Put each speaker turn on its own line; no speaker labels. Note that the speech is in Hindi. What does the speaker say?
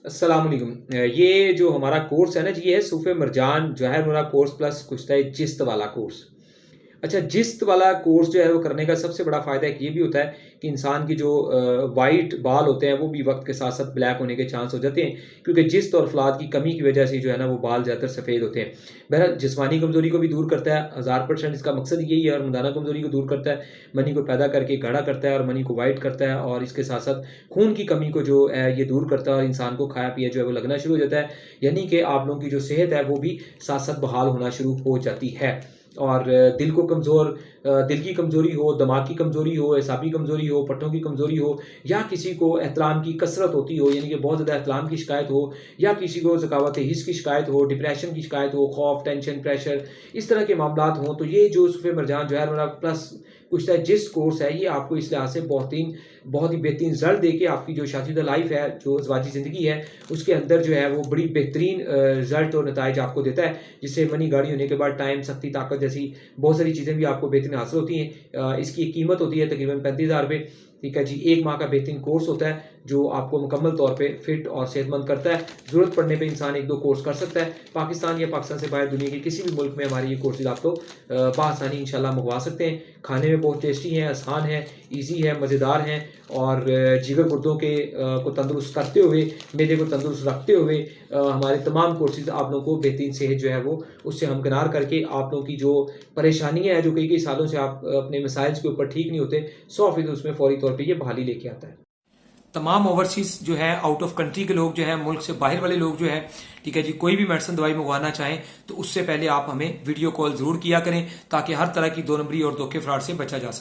अस्सलाम वालेकुम। ये जो हमारा कोर्स है ना जी, ये है सूफ़े मरजान ज़ाहिर मुराद कोर्स प्लस कुश्ता जिस्त वाला कोर्स। अच्छा, जिस्त वाला कोर्स जो है वो करने का सबसे बड़ा फ़ायदा एक ये भी होता है कि इंसान की जो वाइट बाल होते हैं वो भी वक्त के साथ साथ ब्लैक होने के चांस हो जाते हैं, क्योंकि जिस्त और फलाद की कमी की वजह से जो है ना वो बाल ज़्यादातर सफ़ेद होते हैं। बहरहाल जिस्मानी कमज़ोरी को भी दूर करता है, 1000% इसका मकसद यही है, और मर्दाना कमज़ोरी को दूर करता है, मनी को पैदा करके गाढ़ा करता है और मनी को वाइट करता है, और इसके साथ साथ खून की कमी को जो है ये दूर करता है और इंसान को खाया पिया जो है वो लगना शुरू हो जाता है। यानी कि आप लोगों की जो सेहत है वो भी साथ साथ बहाल होना शुरू हो जाती है। और दिल को कमज़ोर दिल की कमज़ोरी हो, दिमाग की कमज़ोरी हो, एसाबी कमज़ोरी हो, पट्टों की कमज़ोरी हो, या किसी को एहतराम की कसरत होती हो, यानी कि बहुत ज़्यादा एहतराम की शिकायत हो, या किसी को ज़कावत हिस्स की शिकायत हो, डिप्रेशन की शिकायत हो, खौफ, टेंशन, प्रेशर, इस तरह के मामलात हों, तो ये जो सूफ़े मरजान जो है मेरा प्लस कुछ जिस कोर्स है, ये आपको इस लिहाज से बहुत ही बेहतरीन रिज़ल्ट देके आपकी जो शादीशुदा लाइफ़ है, जो अज़वाजी ज़िंदगी है, उसके अंदर जो है वो बड़ी बेहतरीन रिज़ल्ट और नताइज आपको देता है, जिससे मनी गाड़ी होने के बाद टाइम, सख्ती, ताकत जैसी बहुत सारी चीज़ें भी आपको बेहतरीन हासिल होती हैं। इसकी एक कीमत होती है तकरीबन 35,000 रुपए। ठीक है जी, 1 माह का बेहतरीन कोर्स होता है, जो आपको मुकम्मल तौर पे फिट और सेहतमंद करता है। ज़रूरत पड़ने पे इंसान 1-2 कोर्स कर सकता है। पाकिस्तान या पाकिस्तान से बाहर दुनिया के किसी भी मुल्क में हमारे ये कोर्सेज़ आपको बआसानी इंशाल्लाह मँगवा सकते हैं। खाने में बहुत टेस्टी हैं, आसान हैं, ईज़ी है, मज़ेदार हैं, और जिगर गुर्दों के को तंदुरुस्त करते हुए, मैदे को तंदुरुस्त रखते हुए हमारे तमाम कोर्सेज़ आप लोगों को बेहतरीन सेहत जो है वो उससे हमकिनार करके आप लोगों की जो परेशानियाँ हैं, जो कई-कई सालों से आप अपने मसाइल्स के ऊपर ठीक नहीं होते, 100% उसमें फ़ौरी तौर पे ये बहाली लेके आता है।
तमाम ओवरसीज जो है आउट ऑफ कंट्री के लोग जो है, मुल्क से बाहर वाले लोग जो है, ठीक है जी, कोई भी मेडिसिन दवाई मंगवाना चाहें तो उससे पहले आप हमें वीडियो कॉल जरूर किया करें, ताकि हर तरह की दो नंबरी और धोखे फ्रॉड से बचा जा सके।